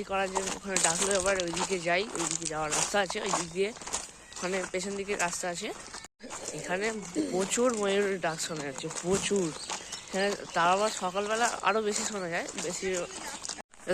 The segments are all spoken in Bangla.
করার জন্য ওখানে ডাকলে আবার ওইদিকে যাই, ওইদিকে যাওয়ার রাস্তা আছে, ওই দিক দিয়ে ওখানে পেছন দিকে রাস্তা আছে। এখানে প্রচুর ময়ূরের ডাক শোনা যাচ্ছে, প্রচুর। এখানে তার আবার সকালবেলা আরও বেশি শোনা যায়, বেশি।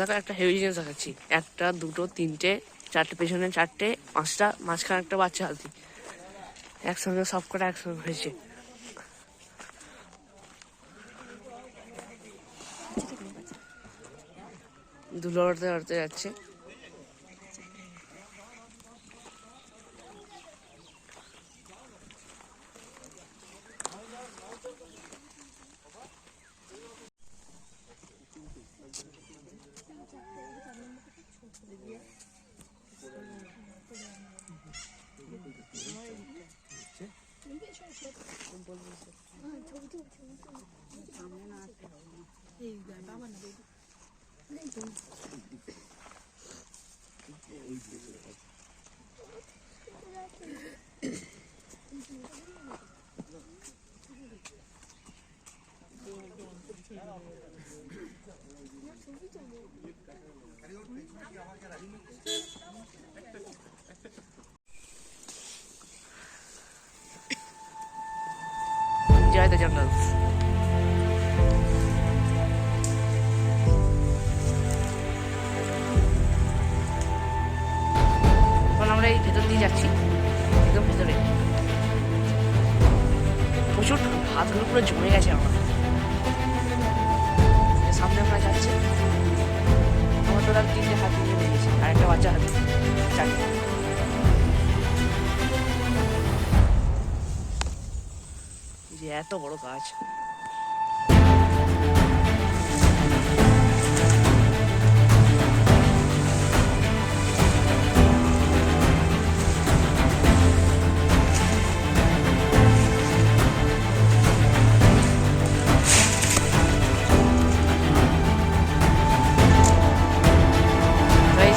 দেখো একটা হেভি জিনিস দেখাচ্ছি, 1 2 3 4টে, পেছনে 4টে 5টা, মাঝখানে একটা বাচ্চা হাতি, একসঙ্গে সব কটা একসঙ্গে হয়েছে। ধুলো উড়তে উড়তে যাচ্ছে। Enjoy the jungles. এখন আমরা এই ভেতর দিয়ে যাচ্ছি, একদম ভেতরে। প্রচুর হাতগুলো পুরো জমে গেছে আমার। সামনে আমরা যাচ্ছি, আমার টোটাল 3টে হাতি নিয়ে গেছি, আর একটা বাচ্চা হাতি, 4টে। যে এত বড় গাছ,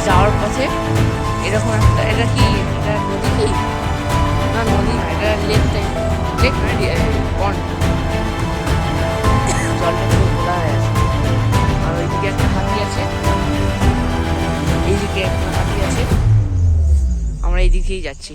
যাওয়ার পথে এরকম একটা, এটা কি, এটা নদী কি না, নদী না, এটা লেক টাইপ, লেক না, পন্ড। জলটা পুরো ঘোলা হয়ে আছে, আর ওইদিকে একটা হাতি আছে, এইদিকে একটা হাতি আছে। আমরা এইদিকেই যাচ্ছি।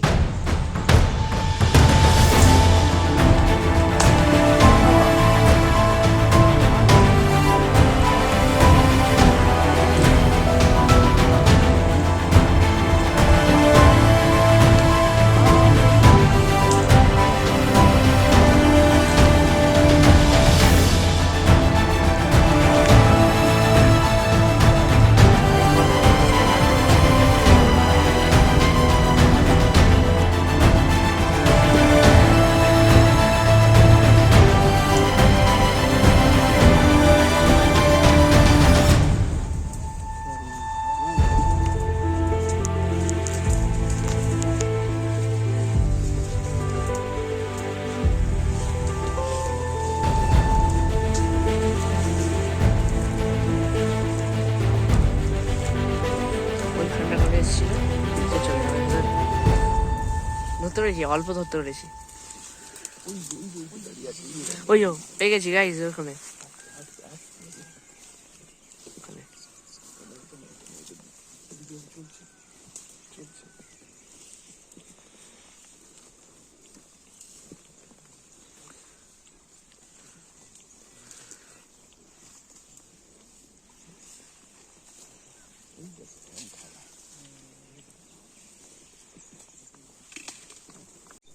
ধরতে পেরেছি, অল্প ধরতে পেরেছি। ওই পেয়ে গেছি গাইস, ওখানে।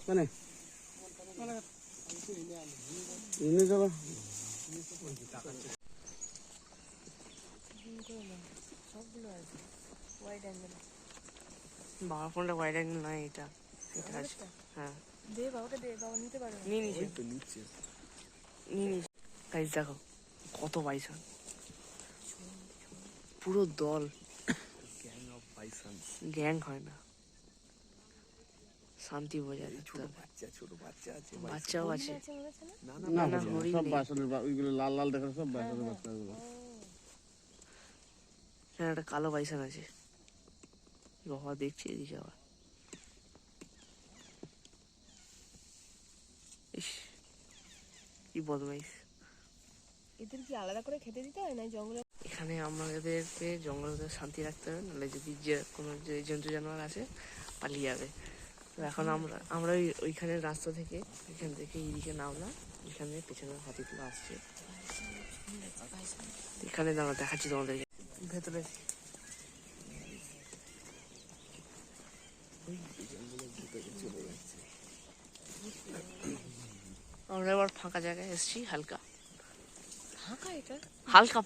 মানে এনে যাবো বাবা ফোনটা ওয়াইড অ্যাঙ্গেল নয়, এটা এটা আছে। হ্যাঁ দে বাবাটা, দে বাবা নিতে পারবে। নিয়ে নিচ্ছে, নিয়ে নিচ্ছে। গাইস দেখো কত বাইসন, পুরো দল। গ্যাং হয় না, শান্তি বজায় থাকতে হবে। বাচ্চাও আছে, না না, সব বাসনের, ওইগুলো লাল লাল দেখা সব বাসনের বাচ্চাগুলো। হ্যাঁ একটা কালো বাইসন আছে, বাবা দেখছি এদিকে আবার। ইস কি বদমাইশ। এদের কি আলাদা করে খেতে দিতে হয় না জঙ্গলে? এখানে আমাদেরকে জঙ্গলে শান্তি রাখতে হবে, নাহলে যদি যে কোনো যে জন্তু জানোয়ার আছে পালিয়ে যাবে। তো এখন আমরা ওইখানে রাস্তা থেকে এখান থেকে এইদিকে নামলাম, এখানে পেছনে হাতিগুলো আসছে। এখানে দাঁড়া দেখাচ্ছি তোমাদেরকে ভেতরে। আমরা এবার ফাঁকা জায়গায় এসেছি, হালকা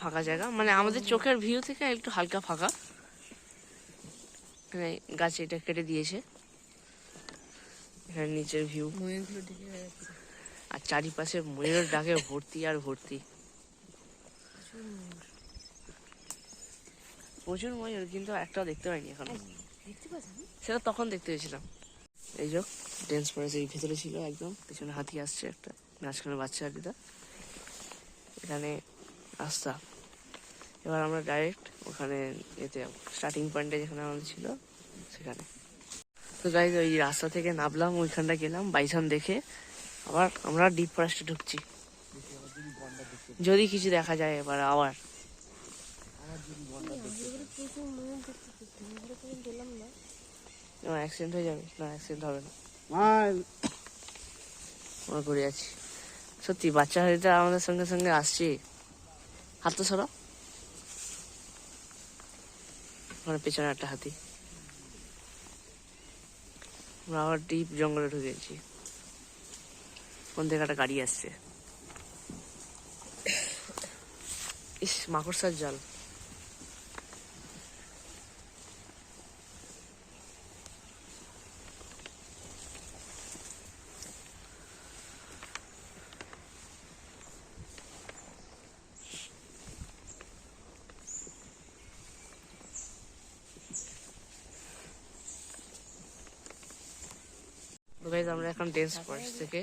ফাঁকা জায়গা, মানে আমাদের চোখের ভিউ থেকে একটু হালকা ফাঁকা। এখানে গাছ এটা কেটে দিয়েছে, এখানে নিচের ভিউ আর চারিপাশে ময়ূরের ডাকে ভর্তি আর ভর্তি, প্রচুর ময়ূর, কিন্তু একটাও দেখতে পাইনি এখন, সেটা তখন দেখতে পেয়েছিলাম। এই যে ডেন্স ফরেস্ট এই ভেতরে ছিল একদম, পেছনে হাতি আসছে একটা, মাঝখানে বাচ্চা হাতিটা। এখানে রাস্তা, এবার আমরা ডাইরেক্ট ওখানে যেতে যাবো, স্টার্টিং পয়েন্টে যেখানে আমাদের ছিল সেখানে। তো গাইজ ওই রাস্তা থেকে নামলাম, ওইখানটা গেলাম, বাইসন দেখে আবার আমরা ডিপ ফরেস্টে ঢুকছি, যদি কিছু দেখা যায় এবার আবার। অ্যাক্সিডেন্ট হয়ে যাবে না? অ্যাক্সিডেন্ট হবে না, আমরা ঘুরে যাচ্ছি। সত্যি বাচ্চা হাতিটা আমাদের সঙ্গে সঙ্গে আসছে। হাত তো সরা, ওখানে পেছনে একটা হাতি। আমরা আবার ডিপ জঙ্গলে ঢুকেছি, কোন থেকে একটা গাড়ি আসছে। ইস, মাকড়সার জাল। আমরা এখন ডেন্স ফরেস্ট থেকে,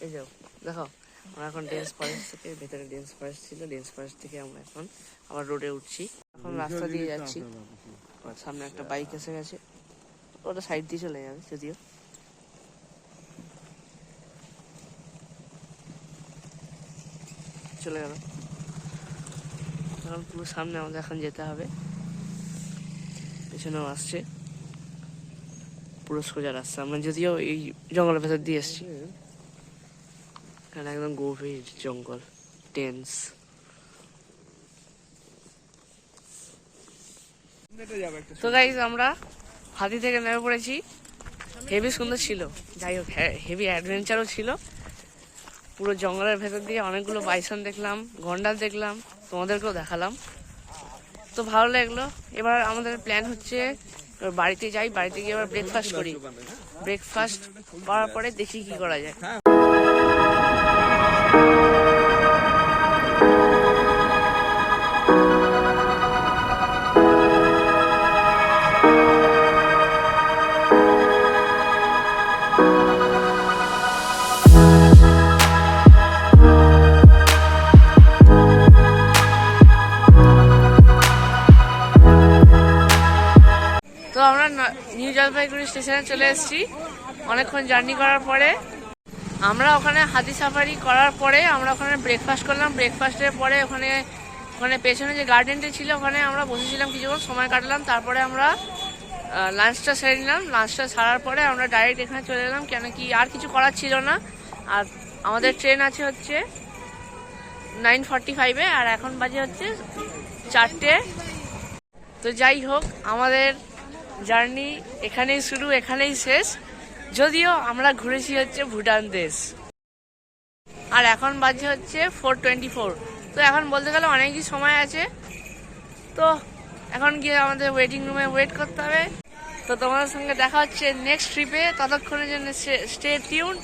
এই যাও দেখো, আমরা এখন ডেন্স ফরেস্ট থেকে, ভেতরে ডেন্স ফরেস্ট ছিল, ডেন্স ফরেস্ট থেকে আমরা এখন আবার রোডে উঠছি। এখন রাস্তা দিয়ে যাচ্ছি, সামনে একটা বাইক এসে গেছে, ওটা সাইড দিয়ে চলে যাবে যদিও। চলে গেল, এখন পুরো সামনে আমাদের এখন যেতে হবে। পেছনেও আসছে, পুরো সোজা রাস্তা, আমরা যদিও এই জঙ্গলের ভেতর দিয়ে এসছি, এখানে একদম গভীর জঙ্গল, টেন্স। তো গাইজ আমরা হাতি থেকে নেমে পড়েছি, হেভি সুন্দর ছিল, যাই হোক হেভি অ্যাডভেঞ্চারও ছিল। পুরো জঙ্গলের ভেতর দিয়ে অনেকগুলো বাইসন দেখলাম, গন্ডার দেখলাম, তোমাদেরকেও দেখালাম, তো ভালো লাগলো। এবার আমাদের প্ল্যান হচ্ছে বাড়িতে যাই, বাড়িতে গিয়ে এবার ব্রেকফাস্ট করি, ব্রেকফাস্ট করার পরে দেখি কি করা যায়। তো আমরা নিউ জলপাইগুড়ি স্টেশনে চলে এসেছি, অনেকক্ষণ জার্নি করার পরে। আমরা ওখানে হাতি সাফারি করার পরে আমরা ওখানে ব্রেকফাস্ট করলাম, ব্রেকফাস্টের পরে ওখানে পেছনে যে গার্ডেনটা ছিল ওখানে আমরা বসেছিলাম, কিছুক্ষণ সময় কাটলাম। তারপরে আমরা লাঞ্চটা সেরে নিলাম, লাঞ্চটা সারার পরে আমরা ডাইরেক্ট এখানে চলে এলাম, কেন কি আর কিছু করার ছিল না। আর আমাদের ট্রেন আছে হচ্ছে 9:45-এ, আর এখন বাজে হচ্ছে 4টে। তো যাই হোক, আমাদের জার্নি এখানেই শুরু, এখানেই শেষ, যদিও আমরা ঘুরেছি হচ্ছে ভুটান দেশ। আর এখন বাজে হচ্ছে 4:24, তো এখন বলতে গেলে অনেকই সময় আছে। তো এখন গিয়ে আমাদের ওয়েটিং রুমে ওয়েট করতে হবে। তো তোমাদের সঙ্গে দেখা হচ্ছে নেক্সট ট্রিপে, ততক্ষণের জন্য স্টে টিউনড।